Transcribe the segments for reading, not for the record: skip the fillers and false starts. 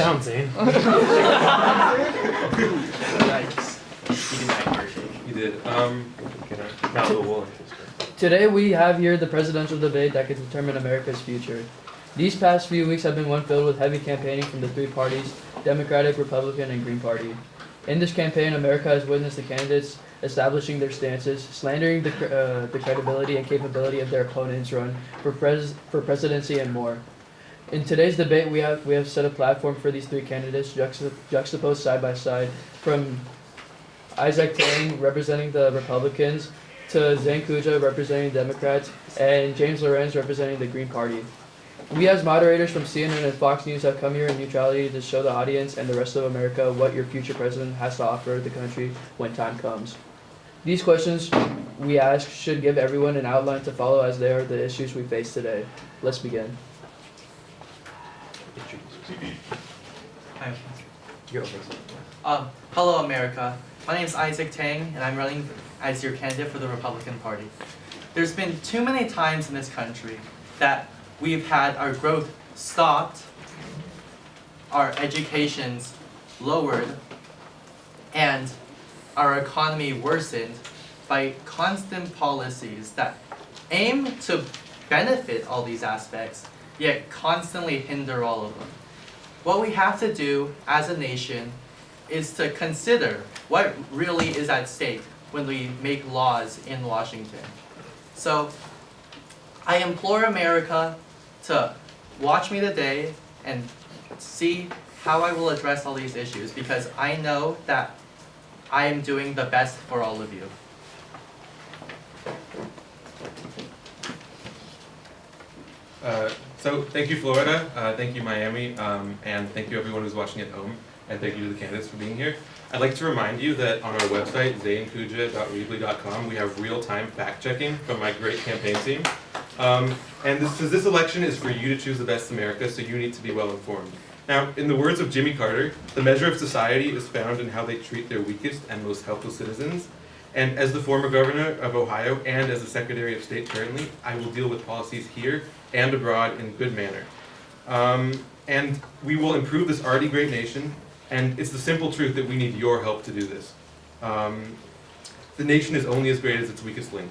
down, Zane. You did. Today we have here the presidential debate that could determine America's future. These past few weeks have been one filled with heavy campaigning from the three parties, Democratic, Republican, and Green Party. In this campaign, America has witnessed the candidates establishing their stances, slandering the credibility and capability of their opponents run for presidency and more. In today's debate, we have set a platform for these three candidates juxtaposed side by side, from Isaac Tang representing the Republicans to Zane Kuja representing the Democrats and James Lorenz representing the Green Party. We as moderators from CNN and Fox News have come here in neutrality to show the audience and the rest of America what your future president has to offer the country when time comes. These questions we ask should give everyone an outline to follow as they are the issues we face today. Let's begin. Hello, America. My name is Isaac Tang, and I'm running as your candidate for the Republican Party. There's been too many times in this country that we've had our growth stopped, our educations lowered, and our economy worsened by constant policies that aim to benefit all these aspects, yet constantly hinder all of them. What we have to do as a nation is to consider what really is at stake when we make laws in Washington. So I implore America to watch me today and see how I will address all these issues, because I know that I am doing the best for all of you. So thank you, Florida. Thank you, Miami. And thank you, everyone who's watching at home. And thank you to the candidates for being here. I'd like to remind you that on our website, zanekuja.readly.com, we have real-time fact-checking from my great campaign team. And this election is for you to choose the best America, so you need to be well-informed. Now, in the words of Jimmy Carter, the measure of society is found in how they treat their weakest and most helpless citizens. And as the former governor of Ohio and as the Secretary of State currently, I will deal with policies here and abroad in good manner. And we will improve this already great nation, and it's the simple truth that we need your help to do this. The nation is only as great as its weakest link.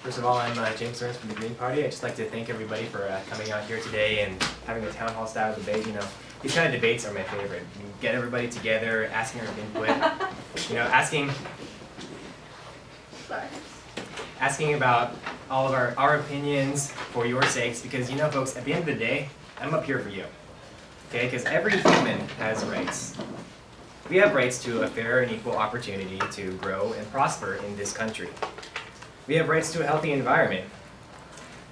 First of all, I'm James Lorenz from the Green Party. I'd just like to thank everybody for coming out here today and having a town hall style debate. You know, these kind of debates are my favorite. You get everybody together, asking our input, you know, asking about all of our opinions for your sakes, because, you know, folks, at the end of the day, I'm up here for you, okay? Because every human has rights. We have rights to a fair and equal opportunity to grow and prosper in this country. We have rights to a healthy environment.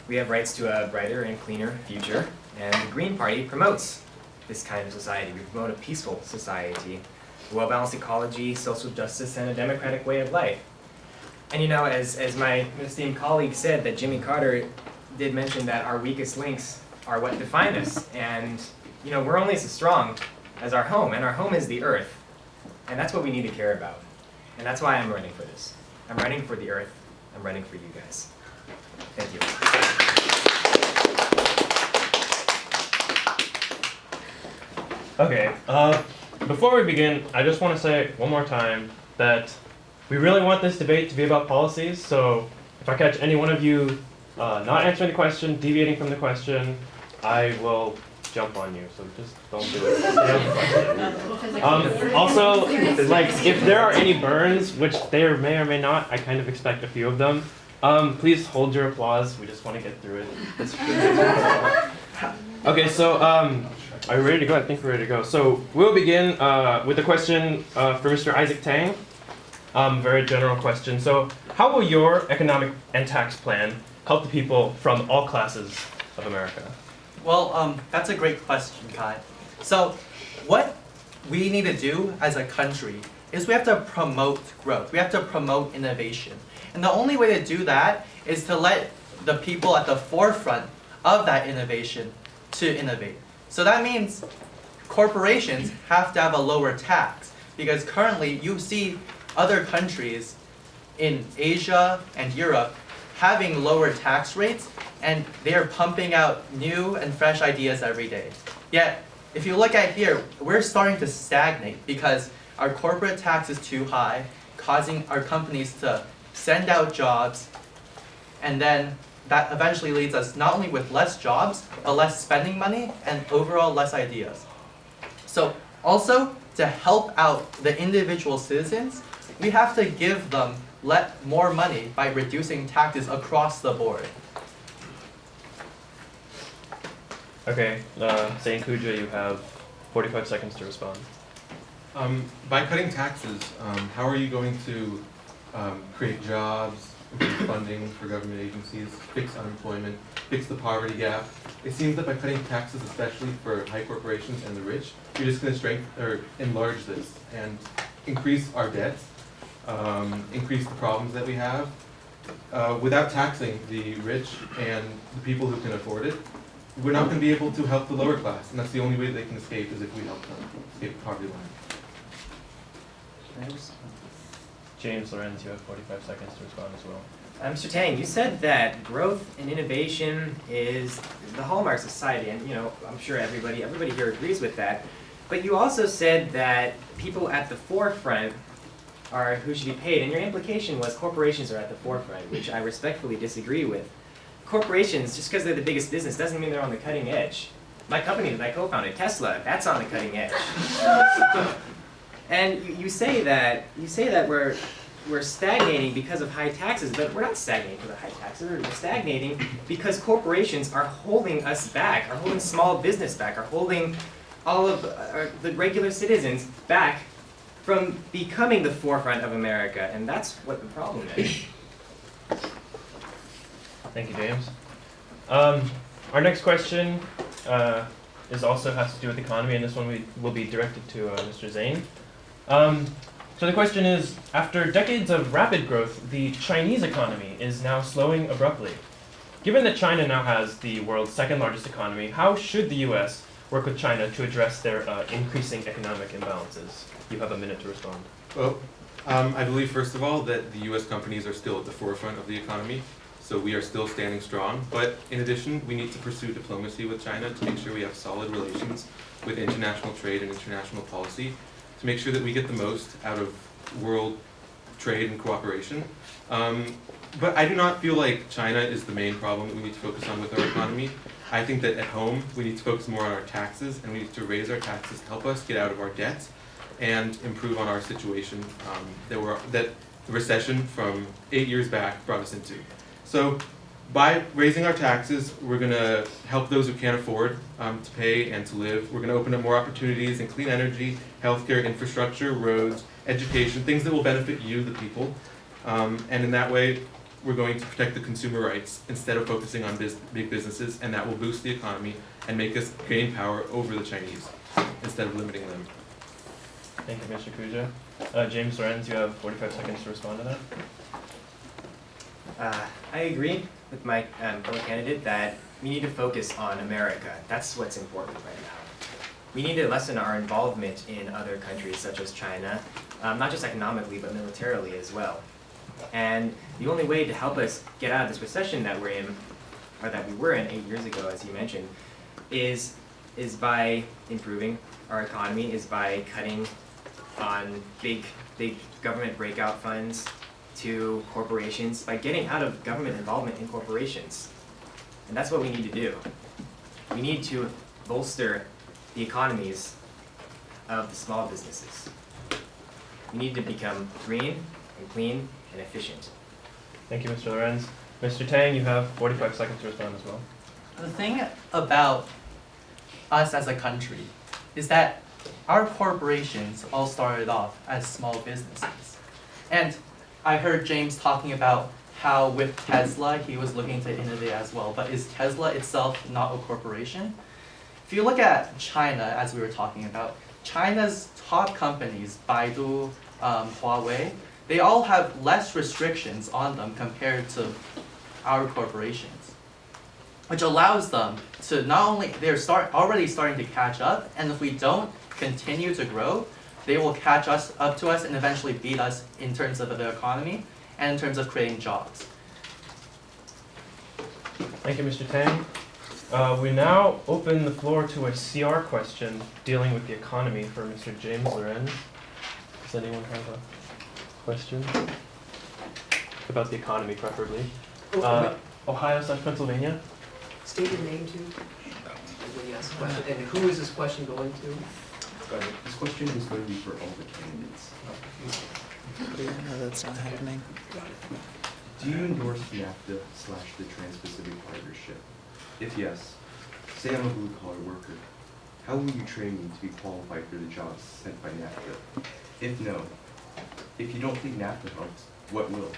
We have rights to a brighter and cleaner future, and the Green Party promotes this kind of society. We promote a peaceful society, a well-balanced ecology, social justice, and a democratic way of life. And you know, as my esteemed colleague said, that Jimmy Carter did mention that our weakest links are what define us. And you know, we're only as strong as our home, and our home is the earth. And that's what we need to care about. And that's why I'm running for this. I'm running for the earth. I'm running for you guys. Thank you. Okay, before we begin, I just want to say one more time that we really want this debate to be about policies, so if I catch any one of you not answering the question, deviating from the question, I will jump on you, so just don't do it. Stay on the question. Also, like, if there are any burns, which there may or may not, I kind of expect a few of them, please hold your applause. We just want to get through it. Okay, so are you ready to go? I think we're ready to go. So we'll begin with a question for Mr. Isaac Tang. Very general question. So how will your economic and tax plan help the people from all classes of America? Well, that's a great question, Kai. So what we need to do as a country is we have to promote growth. We have to promote innovation. And the only way to do that is to let the people at the forefront of that innovation to innovate. So that means corporations have to have a lower tax, because currently you see other countries in Asia and Europe having lower tax rates, and they are pumping out new and fresh ideas every day. Yet, if you look at here, we're starting to stagnate because our corporate tax is too high, causing our companies to send out jobs, and then that eventually leads us not only with less jobs, but less spending money and overall less ideas. So also, to help out the individual citizens, we have to give them more money by reducing taxes across the board. Okay, Zane Kuja, you have 45 seconds to respond. By cutting taxes, how are you going to create jobs, improve funding for government agencies, fix unemployment, fix the poverty gap? It seems that by cutting taxes, especially for high corporations and the rich, you're just going to enlarge this and increase our debt, increase the problems that we have. Without taxing the rich and the people who can afford it, we're not going to be able to help the lower class, and that's the only way they can escape is if we help them escape the poverty line. James Lorenz, you have 45 seconds to respond as well. Mr. Tang, you said that growth and innovation is the hallmark of society, and I'm sure everybody here agrees with that. But you also said that people at the forefront are who should be paid, and your implication was corporations are at the forefront, which I respectfully disagree with. Corporations, just because they're the biggest business, doesn't mean they're on the cutting edge. My company that I co-founded, Tesla, that's on the cutting edge. And you say that we're stagnating because of high taxes, but we're not stagnating because of high taxes. We're stagnating because corporations are holding us back, are holding small business back, are holding all of the regular citizens back from becoming the forefront of America, and that's what the problem is. Thank you, James. Our next question also has to do with economy, and this one will be directed to Mr. Zane. So the question is, after decades of rapid growth, the Chinese economy is now slowing abruptly. Given that China now has the world's second largest economy, how should the US work with China to address their increasing economic imbalances? You have a minute to respond. Well, I believe, first of all, that the US companies are still at the forefront of the economy, so we are still standing strong. But in addition, we need to pursue diplomacy with China to make sure we have solid relations with international trade and international policy, to make sure that we get the most out of world trade and cooperation. But I do not feel like China is the main problem that we need to focus on with our economy. I think that at home, we need to focus more on our taxes, and we need to raise our taxes to help us get out of our debt and improve on our situation that the recession from 8 years back brought us into. So by raising our taxes, we're going to help those who can't afford to pay and to live. We're going to open up more opportunities in clean energy, healthcare, infrastructure, roads, education, things that will benefit you, the people. And in that way, we're going to protect the consumer rights instead of focusing on big businesses, and that will boost the economy and make us gain power over the Chinese instead of limiting them. Thank you, Mr. Kuja. James Lorenz, you have 45 seconds to respond to that. I agree with my fellow candidate that we need to focus on America. That's what's important right now. We need to lessen our involvement in other countries such as China, not just economically, but militarily as well. And the only way to help us get out of this recession that we're in, or that we were in 8 years ago, as you mentioned, is by improving our economy, is by cutting on big government breakout funds to corporations, by getting out of government involvement in corporations. And that's what we need to do. We need to bolster the economies of the small businesses. We need to become green and clean and efficient. Thank you, Mr. Lorenz. Mr. Tang, you have 45 seconds to respond as well. The thing about us as a country is that our corporations all started off as small businesses. And I heard James talking about how with Tesla, he was looking to innovate as well. But is Tesla itself not a corporation? If you look at China, as we were talking about, China's top companies, Baidu, Huawei, they all have less restrictions on them compared to our corporations, which allows them to not only, already starting to catch up, and if we don't continue to grow, they will catch up to us and eventually beat us in terms of the economy. and in terms of creating jobs. Thank you, Mr. Tang. We now open the floor to a CR question dealing with the economy for Mr. James Loren. Does anyone have a question? About the economy, preferably. Ohio/Pennsylvania. State your name too, when you ask the question, and who is this question going to? Go ahead. This question is going to be for all the candidates. No, that's not happening. Do you endorse NAFTA/the Trans-Pacific Partnership? If yes, say I'm a blue-collar worker, how will you train me to be qualified for the jobs sent by NAFTA? If no, if you don't think NAFTA helps, what will?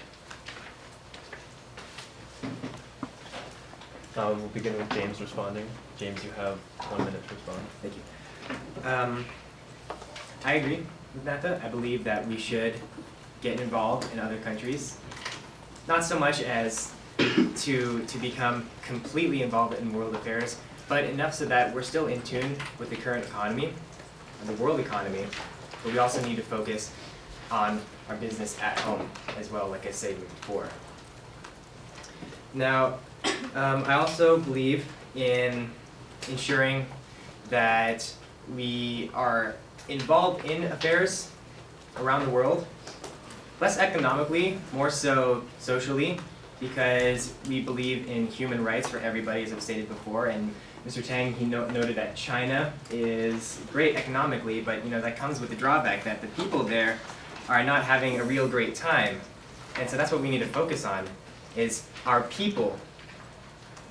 We'll begin with James responding. James, you have 1 minute to respond. Thank you. I agree with NAFTA. I believe that we should get involved in other countries. Not so much as to become completely involved in world affairs, but enough so that we're still in tune with the current economy, the world economy, but we also need to focus on our business at home as well, like I said before. Now, I also believe in ensuring that we are involved in affairs around the world, less economically, more so socially, because we believe in human rights for everybody, as I've stated before. And Mr. Tang, he noted that China is great economically, but that comes with the drawback that the people there are not having a real great time. And so that's what we need to focus on, is our people.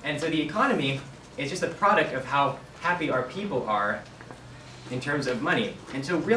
And so the economy is just a product of how happy our people are in terms of money. And so really